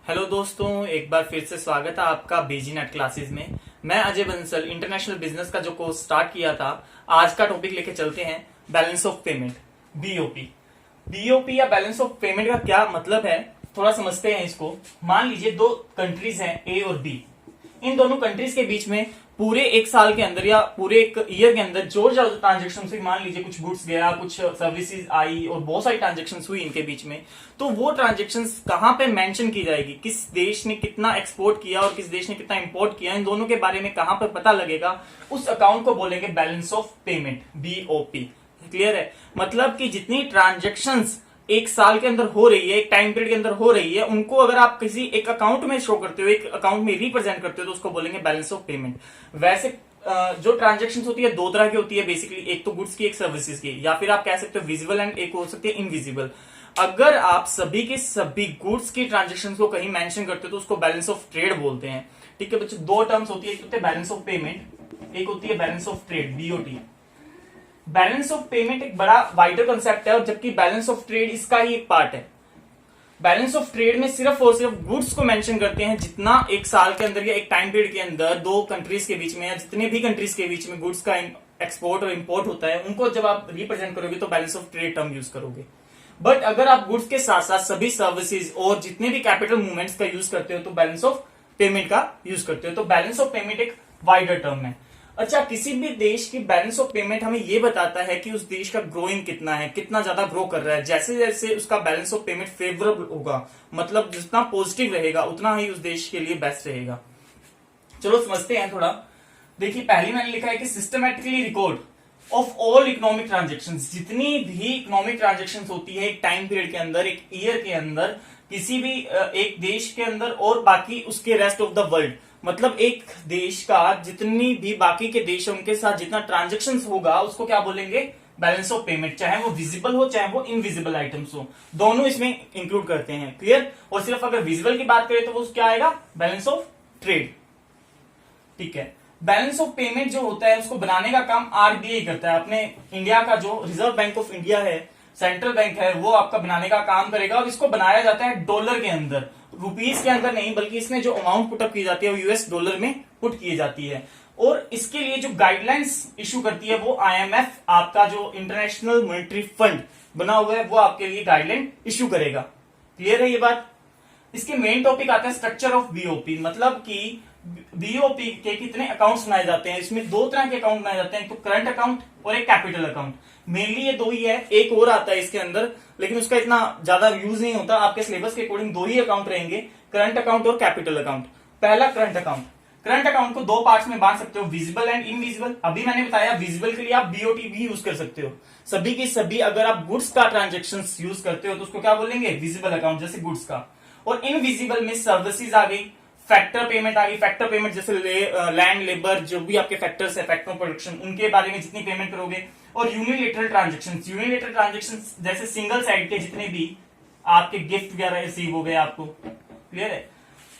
Hello दोस्तों, एक बार फिर से स्वागत है आपका बीजी नेट क्लासेस में। मैं अजय बंसल इंटरनेशनल बिजनेस का जो कोर्स स्टार्ट किया था, आज का टॉपिक लेके चलते हैं balance of payment, BOP. BOP या बैलेंस ऑफ पेमेंट का क्या मतलब है, थोड़ा समझते हैं इसको। मान लीजिए दो कंट्रीज हैं ए और बी। इन दोनों कंट्रीज के बीच में पूरे एक साल के अंदर या पूरे एक ईयर के अंदर जो ज्यादा ट्रांजेक्शन हुई, मान लीजिए कुछ गुड्स गया, कुछ सर्विसेज आई और बहुत सारी ट्रांजेक्शन हुई इनके बीच में, तो वो ट्रांजेक्शन कहां पे मेंशन की जाएगी, किस देश ने कितना एक्सपोर्ट किया और किस देश ने कितना इंपोर्ट किया, इन दोनों के बारे में कहां पर पता लगेगा, उस अकाउंट को बोलेंगे balance of payment, BOP. Clear है? मतलब कि जितनी ट्रांजेक्शंस एक साल के अंदर हो रही है, एक टाइम पीरियड के अंदर हो रही है, उनको अगर आप किसी एक अकाउंट में शो करते हो, एक अकाउंट में रिप्रेजेंट करते हो, तो उसको बोलेंगे बैलेंस ऑफ पेमेंट। वैसे जो ट्रांजेक्शन होती है दो तरह की होती है बेसिकली, एक तो गुड्स की, एक सर्विसेज की, या फिर आप कह सकते हो विजिबल एंड एक हो सकती है इनविजिबल। अगर आप सभी के सभी गुड्स की ट्रांजेक्शन को कहीं मेंशन करते हो तो उसको बैलेंस ऑफ ट्रेड बोलते हैं। ठीक है बच्चों, दो टर्म्स होती है, एक होती है बैलेंस ऑफ पेमेंट, एक होती है balance of trade, BOT. Balance of payment एक बड़ा वाइडर कंसेप्ट है, और जबकि बैलेंस ऑफ ट्रेड इसका ही एक पार्ट है। बैलेंस ऑफ ट्रेड में सिर्फ और सिर्फ गुड्स को मेंशन करते हैं, जितना एक साल के अंदर या एक टाइम पीरियड के अंदर दो कंट्रीज के बीच में या जितने भी कंट्रीज के बीच में गुड्स का एक्सपोर्ट और इंपोर्ट होता है, उनको जब आप रिप्रेजेंट करोगे तो balance of trade term use करोगे। बट अगर आप गुड्स के साथ साथ सभी सर्विसेज और जितने भी कैपिटल मूवमेंट्स का यूज करते हो तो बैलेंस ऑफ पेमेंट का यूज करते हो। तो बैलेंस ऑफ पेमेंट एक वाइडर टर्म है। अच्छा, किसी भी देश की बैलेंस ऑफ पेमेंट हमें यह बताता है कि उस देश का ग्रोइंग कितना है, कितना ज्यादा ग्रो कर रहा है। जैसे जैसे उसका बैलेंस ऑफ पेमेंट फेवरेबल होगा, मतलब जितना पॉजिटिव रहेगा, उतना ही उस देश के लिए बेस्ट रहेगा। चलो समझते हैं थोड़ा। देखिए, पहले मैंने लिखा है कि systematically record of all economic transaction. जितनी भी इकोनॉमिक ट्रांजेक्शन होती है एक टाइम पीरियड के अंदर, एक ईयर के अंदर, किसी भी एक देश के अंदर और बाकी उसके रेस्ट ऑफ द वर्ल्ड, मतलब एक देश का जितनी भी बाकी के देश है उनके साथ जितना ट्रांजेक्शन होगा उसको क्या बोलेंगे, बैलेंस ऑफ पेमेंट। चाहे वो विजिबल हो चाहे वो इनविजिबल आइटम्स हो, दोनों इसमें इंक्लूड करते हैं। क्लियर? और सिर्फ अगर विजिबल की बात करें तो वो क्या आएगा, बैलेंस ऑफ ट्रेड। ठीक है, बैलेंस ऑफ पेमेंट जो होता है उसको बनाने का काम आरबीआई करता है। अपने इंडिया का जो रिजर्व बैंक ऑफ इंडिया है, सेंट्रल बैंक है, वो आपका बनाने का काम करेगा। और इसको बनाया जाता है डॉलर के अंदर, रुपीस के अंदर नहीं, बल्कि इसमें जो अमाउंट पुटअप की जाती है वो यूएस डॉलर में पुट की जाती है। और इसके लिए जो गाइडलाइंस इशू करती है वो आईएमएफ, आपका जो इंटरनेशनल मॉनेटरी फंड बना हुआ है, वो आपके लिए गाइडलाइन इशू करेगा। क्लियर है ये बात? इसके मेन टॉपिक आते हैं स्ट्रक्चर ऑफ बीओपी, मतलब कि बीओपी के कितने अकाउंट्स बनाए जाते हैं। इसमें दो तरह के अकाउंट बनाए जाते हैं, एक तो करंट अकाउंट और एक कैपिटल अकाउंट। मेनली ये दो ही है, एक और आता है इसके अंदर, लेकिन उसका इतना ज्यादा यूज नहीं होता। आपके सिलेबस के अकॉर्डिंग दो ही अकाउंट रहेंगे, करंट अकाउंट और कैपिटल अकाउंट। पहला करंट अकाउंट। करंट अकाउंट को दो पार्ट्स में बांट सकते हो, विजिबल एंड इनविजिबल। अभी मैंने बताया विजिबल के लिए आप बीओटी भी यूज कर सकते हो। सभी की सभी अगर आप गुड्स का ट्रांजेक्शन यूज करते हो तो उसको क्या बोलेंगे, विजिबल अकाउंट, जैसे गुड्स का। और इनविजिबल में सर्विसेज आ गई, फैक्टर पेमेंट आ गई। फैक्टर पेमेंट जैसे लैंड, लेबर, जो भी आपके फैक्टर्स है, फैक्टर प्रोडक्शन, उनके बारे में जितनी पेमेंट करोगे। और यूनिलेटरल ट्रांजेक्शन, यूनिलेटरल ट्रांजेक्शन जैसे सिंगल साइड के जितने भी आपके गिफ्ट वगैरह रिसीव हो गए आपको। क्लियर है?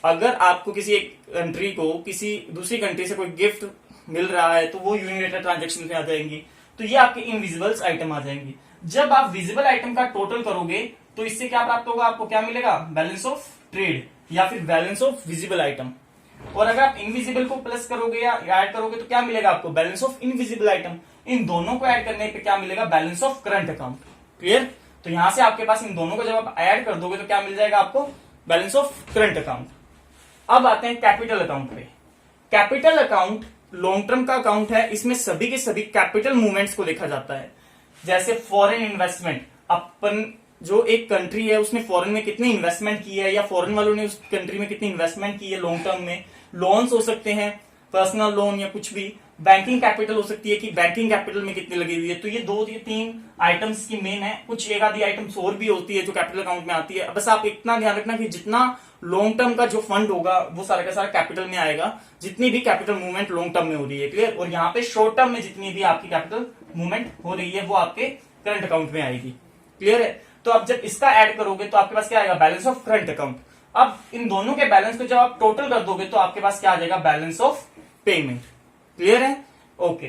अगर आपको किसी एक कंट्री को किसी दूसरी कंट्री से कोई गिफ्ट मिल रहा है तो वो यूनिलेटरल ट्रांजेक्शन में आ जाएंगी। तो ये आपके इनविजिबल्स आइटम आ जाएंगी। जब आप विजिबल आइटम का टोटल करोगे तो इससे क्या प्राप्त होगा, आपको क्या मिलेगा, बैलेंस ऑफ ट्रेड या फिर बैलेंस ऑफ विजिबल आइटम। और अगर आप इनविजिबल को प्लस करोगे या ऐड करोगे तो क्या मिलेगा आपको, बैलेंस ऑफ इनविजिबल आइटम। इन दोनों को ऐड करने पे क्या मिलेगा, balance of current account. Clear? तो यहां से आपके पास इन दोनों को जब आप ऐड कर दोगे तो क्या मिल जाएगा आपको, बैलेंस ऑफ करंट अकाउंट। अब आते हैं कैपिटल अकाउंट पे। कैपिटल अकाउंट लॉन्ग टर्म का अकाउंट है, इसमें सभी के सभी कैपिटल मूवमेंट्स को देखा जाता है। जैसे फॉरेन इन्वेस्टमेंट, अपन जो एक कंट्री है उसने फॉरेन में कितनी इन्वेस्टमेंट की है या फॉरेन वालों ने उस कंट्री में कितनी इन्वेस्टमेंट की है लॉन्ग टर्म में। लोन्स हो सकते हैं, पर्सनल लोन या कुछ भी। बैंकिंग कैपिटल हो सकती है कि बैंकिंग कैपिटल में कितनी लगी हुई है। तो ये दो या तीन आइटम्स की मेन है। कुछ एक आधी आइटम्स और भी होती है जो कैपिटल अकाउंट में आती है। बस आप इतना ध्यान रखना कि जितना लॉन्ग टर्म का जो फंड होगा वो सारा का सारा कैपिटल में आएगा, जितनी भी कैपिटल मूवमेंट लॉन्ग टर्म में हो रही है। क्लियर? और यहाँ पे शॉर्ट टर्म में जितनी भी आपकी कैपिटल मूवमेंट हो रही है वो आपके करंट अकाउंट में आएगी। क्लियर है? तो अब जब इसका ऐड करोगे तो आपके पास क्या आएगा, बैलेंस ऑफ करंट अकाउंट। अब इन दोनों के बैलेंस को जब आप टोटल कर दोगे तो आपके पास क्या आ जाएगा, बैलेंस ऑफ पेमेंट। क्लियर है? ओके।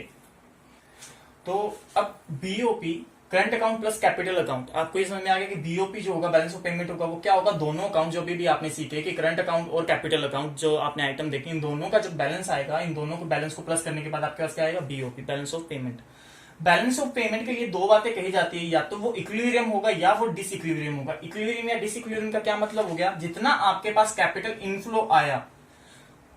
तो अब BOP current account plus capital account, आपको ये समझ में आ गया कि बीओपी जो होगा, बैलेंस ऑफ पेमेंट होगा, वो क्या होगा, दोनों अकाउंट जो भी आपने सीखे कि करंट अकाउंट और कैपिटल अकाउंट जो आपने आइटम देखे, इन दोनों का जब बैलेंस आएगा, इन दोनों को बैलेंस को प्लस करने के बाद आपके पास क्या आएगा, BOP, balance of payment. Balance of payment के लिए दो बातें कही जाती है, या तो वो इक्विलिब्रियम होगा या वो डिसइक्विलिब्रियम होगा। इक्विलिब्रियम या डिसइक्विलिब्रियम का क्या मतलब हो गया, जितना आपके पास कैपिटल इनफ्लो आया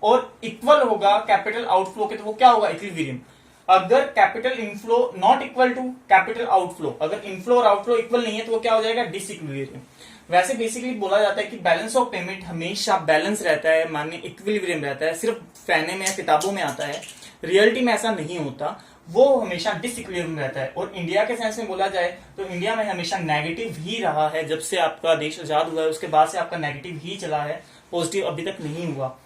और इक्वल होगा कैपिटल आउटफ्लो के, तो वो क्या होगा, इक्विलिब्रियम। अगर capital inflow not equal to capital outflow, अगर इनफ्लो और आउटफ्लो इक्वल नहीं है तो वो क्या हो जाएगा, डिसइक्विलिब्रियम। वैसे बेसिकली बोला जाता है कि बैलेंस ऑफ पेमेंट हमेशा बैलेंस रहता है, माने इक्विलिब्रियम रहता है, सिर्फ फैने में या किताबों में आता है, रियलिटी में ऐसा नहीं होता, वो हमेशा डिसइक्विलिब्रियम रहता है। और इंडिया के सेंस में बोला जाए तो इंडिया में हमेशा नेगेटिव ही रहा है, जब से आपका देश आजाद हुआ है उसके बाद से आपका नेगेटिव ही चला है, पॉजिटिव अभी तक नहीं हुआ।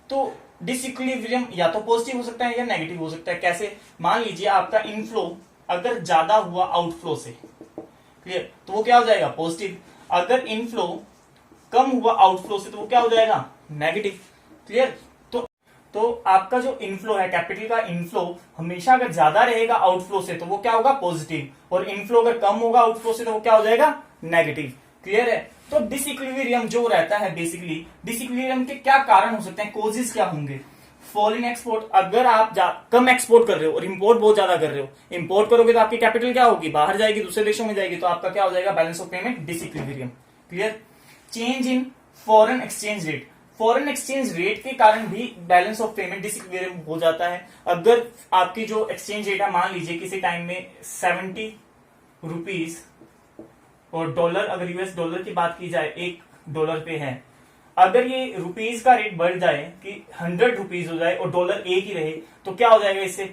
तो डिसइक्विलिब्रियम या तो पॉजिटिव हो सकता है या नेगेटिव हो सकता है। कैसे, मान लीजिए आपका इनफ्लो अगर ज्यादा हुआ आउटफ्लो से, क्लियर, तो वो क्या हो जाएगा, पॉजिटिव। अगर इनफ्लो कम हुआ आउटफ्लो से तो वो क्या हो जाएगा, नेगेटिव, क्लियर। तो आपका जो इनफ्लो है, कैपिटल का इनफ्लो हमेशा अगर ज्यादा रहेगा आउटफ्लो से तो वो क्या होगा, पॉजिटिव, और इनफ्लो अगर कम होगा आउटफ्लो से तो वो क्या हो जाएगा, नेगेटिव, क्लियर है। तो डिसइक्विलिब्रियम जो रहता है, बेसिकली डिसइक्विलिब्रियम के क्या कारण हो सकते हैं, कोजेस क्या होंगे। फॉल इन एक्सपोर्ट, अगर आप कम एक्सपोर्ट कर रहे हो और इंपोर्ट बहुत ज्यादा कर रहे हो, इंपोर्ट करोगे तो आपकी कैपिटल क्या होगी, बाहर जाएगी, दूसरे देशों में जाएगी, तो आपका क्या हो जाएगा, balance of payment disequilibrium, clear. Change in foreign exchange rate, foreign exchange rate के कारण भी बैलेंस ऑफ पेमेंट डिसइक्विलिब्रियम हो जाता है। अगर आपकी जो एक्सचेंज रेट है, मान लीजिए किसी टाइम में 70 रुपीज और डॉलर, अगर यूएस डॉलर की बात की जाए $1 पे है, अगर ये रुपीज का रेट बढ़ जाए कि 100 रुपीज हो जाए और डॉलर एक ही रहे, तो क्या हो जाएगा, इससे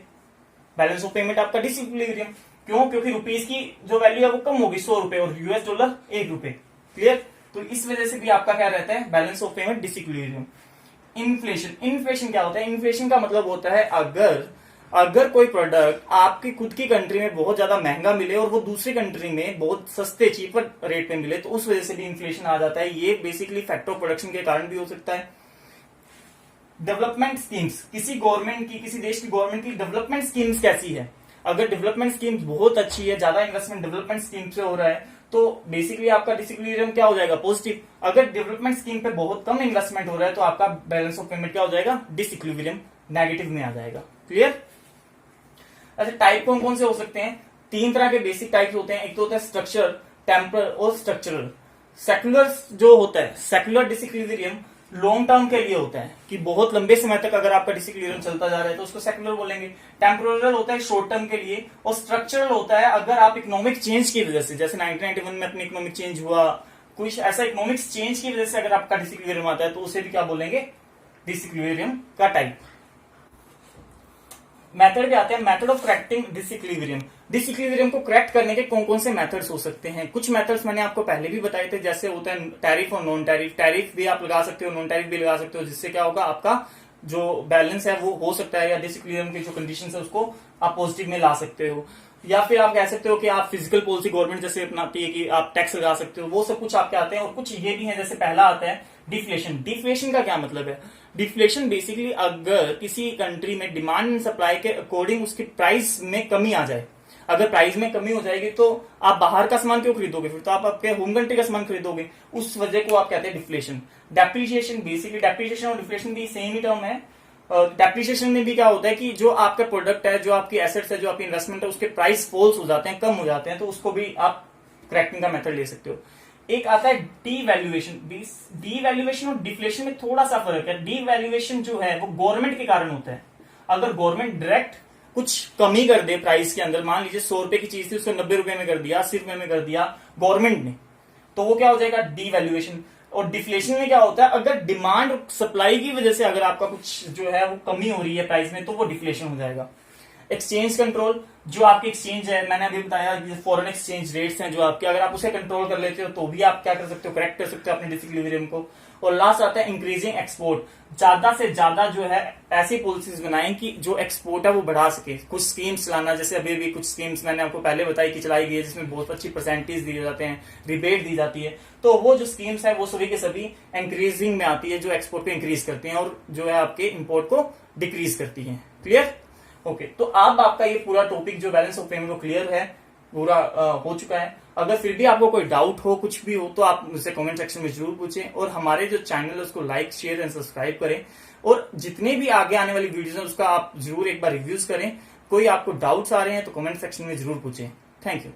बैलेंस ऑफ पेमेंट आपका डिसइक्विलिब्रियम। क्यों, क्योंकि रुपीज की जो वैल्यू है वो कम होगी, $100 और यूएस डॉलर $1, क्लियर। तो इस वजह से भी आपका क्या रहता है, balance of payment disequilibrium. Inflation, inflation क्या होता है, इन्फ्लेशन का मतलब होता है अगर कोई प्रोडक्ट आपकी खुद की कंट्री में बहुत ज्यादा महंगा मिले और वो दूसरी कंट्री में बहुत सस्ते चीपर रेट पे मिले, तो उस वजह से भी इन्फ्लेशन आ जाता है। ये बेसिकली फैक्टर ऑफ प्रोडक्शन के कारण भी हो सकता है। डेवलपमेंट स्कीम्स, किसी गवर्नमेंट की, किसी देश की गवर्नमेंट की डेवलपमेंट स्कीम्स कैसी है, अगर डेवलपमेंट स्कीम्स बहुत अच्छी है, ज्यादा इन्वेस्टमेंट डेवलपमेंट स्कीम से हो रहा है, तो बेसिकली आपका डिसइक्विलिब्रियम क्या हो जाएगा, पॉजिटिव। अगर डेवलपमेंट स्कीम पे बहुत कम इन्वेस्टमेंट हो रहा है तो आपका बैलेंस ऑफ पेमेंट क्या हो जाएगा, डिसइक्विलिब्रियम, नेगेटिव में आ जाएगा, क्लियर। अच्छा, टाइप कौन कौन से हो सकते हैं, 3 तरह के बेसिक टाइप्स होते हैं। एक तो होता है स्ट्रक्चर, टेम्परल और स्ट्रक्चरल। सेक्युलर जो होता है, सेक्युलर डिसइक्विलिब्रियम लॉन्ग टर्म के लिए होता है कि बहुत लंबे समय तक अगर आपका डिसइक्विलिब्रियम चलता जा रहा है तो उसको सेक्युलर बोलेंगे। टेम्पोरल होता है शॉर्ट टर्म के लिए, और स्ट्रक्चरल होता है अगर आप इकोनॉमिक चेंज की वजह से, जैसे 1991 में अपनी इकोनॉमिक चेंज हुआ, कुछ ऐसा इकोनॉमिक्स चेंज की वजह से अगर आपका डिसइक्विलिब्रियम आता है तो उसे भी क्या बोलेंगे, डिसइक्विलिब्रियम का टाइप। मेथड भी आते हैं, method of correcting disequilibrium. Disequilibrium को करेक्ट करने के कौन कौन से मेथड्स हो सकते हैं, कुछ मेथड्स मैंने आपको पहले भी बताए थे, जैसे होता है टैरिफ और नॉन टैरिफ। टैरिफ भी आप लगा सकते हो, नॉन टैरिफ भी लगा सकते हो, जिससे क्या होगा, आपका जो बैलेंस है वो हो सकता है, या डिसइक्विलिब्रियम की जो कंडीशन है उसको आप पॉजिटिव में ला सकते हो। या फिर आप कह सकते हो कि आप फिजिकल पॉलिसी गवर्नमेंट जैसे अपनाती है कि आप टैक्स लगा सकते हो, वो सब कुछ आपके आते हैं। और कुछ ये भी है, जैसे पहला आता है डिफ्लेशन। डिफ्लेशन का क्या मतलब है, डिफ्लेशन बेसिकली अगर किसी कंट्री में डिमांड एंड सप्लाई के अकॉर्डिंग उसकी प्राइस में कमी आ जाए, अगर प्राइस में कमी हो जाएगी तो आप बाहर का सामान क्यों खरीदोगे, फिर तो आप आपके होम कंट्री का सामान खरीदोगे, उस वजह को आप कहते हैं डिफ्लेशन। डेप्रिसिएशन, बेसिकली डेप्रिसिएशन और डिफ्लेशन भी सेम ही टर्म है। डेप्रिसिएशन में भी क्या होता है कि जो आपका प्रोडक्ट है, जो आपकी एसेट्स है, जो आपकी इन्वेस्टमेंट है, उसके प्राइस फॉल्स हो जाते हैं, कम हो जाते हैं, तो उसको भी आप करेक्टिंग का मेथड ले सकते हो। एक आता है डीवैल्यूएशन। डीवैल्यूएशन और डिफ्लेशन में थोड़ा सा फर्क है। डीवैल्यूएशन जो है वो गवर्नमेंट के कारण होता है। अगर गवर्नमेंट डायरेक्ट कुछ कमी कर दे प्राइस के अंदर, मान लीजिए 100 रुपए की चीज थी उसको 90 रुपए में कर दिया, 80 रुपए में कर दिया गवर्नमेंट ने, तो वो क्या हो जाएगा, डीवैल्यूएशन। और डिफ्लेशन में क्या होता है, अगर डिमांड सप्लाई की वजह से अगर आपका कुछ जो है वो कमी हो रही है प्राइस में, तो वो डिफ्लेशन हो जाएगा। एक्सचेंज कंट्रोल, जो आपकी एक्सचेंज है, मैंने अभी बताया फॉरेन एक्सचेंज रेट्स हैं जो आपके, अगर आप उसे कंट्रोल कर लेते हो तो भी आप क्या कर सकते हो, करेक्ट कर सकते हो अपने डिसइक्विलिब्रियम को। और लास्ट आता है इंक्रीजिंग एक्सपोर्ट। ज्यादा से ज्यादा जो है ऐसी पॉलिसीज बनाएं कि जो एक्सपोर्ट है वो बढ़ा सके। कुछ स्कीम्स लाना, जैसे अभी भी कुछ स्कीम्स मैंने आपको पहले बताई कि चलाई गई है, जिसमें बहुत अच्छी परसेंटेज दिए जाते हैं, रिबेट दी जाती है, तो वो जो स्कीम्स है वो सभी के सभी इंक्रीजिंग में आती है, जो एक्सपोर्ट को इंक्रीज करती हैं और जो है आपके इंपोर्ट को डिक्रीज करती है। Clear, okay. तो अब आपका ये पूरा टॉपिक जो बैलेंस ऑफ पेमेंट वो क्लियर है। पूरा हो चुका है। अगर फिर भी आपको कोई डाउट हो, कुछ भी हो, तो आप मुझसे कमेंट सेक्शन में जरूर पूछें और हमारे जो चैनल है उसको लाइक, शेयर एंड सब्सक्राइब करें और जितने भी आगे आने वाली वीडियोस हैं उसका आप जरूर एक बार रिव्यूज करें। कोई आपको डाउट्स आ रहे हैं तो कमेंट सेक्शन में जरूर पूछें। Thank you.